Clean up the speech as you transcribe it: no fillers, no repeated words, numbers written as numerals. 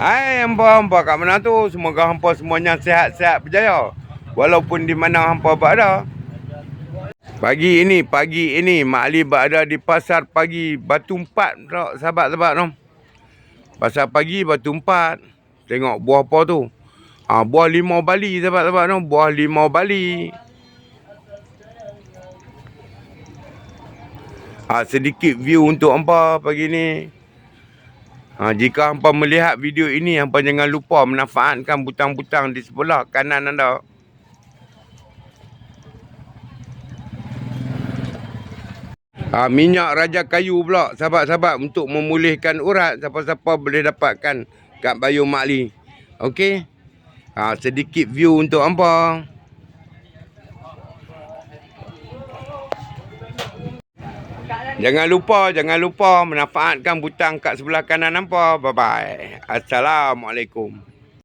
Hai hampa-hampa kat mana tu? Semoga hampa semuanya sihat-sihat berjaya. Walaupun di mana hampa berada. Pagi ini Mak Ali berada di pasar pagi Batu Empat tak sahabat-sahabat tu. Pasar pagi Batu Empat. Tengok buah apa tu? Buah limau Bali sahabat-sahabat tu. Buah limau Bali. Sedikit view untuk hampa pagi ni. Jika hampa melihat video ini, hampa jangan lupa memanfaatkan butang-butang di sebelah kanan anda. Minyak raja kayu pula sahabat-sahabat untuk memulihkan urat. Siapa-siapa boleh dapatkan kat Bayu Mak Ali. Okey. Sedikit view untuk hampa. Jangan lupa manfaatkan butang kat sebelah kanan hampa. Bye bye. Assalamualaikum.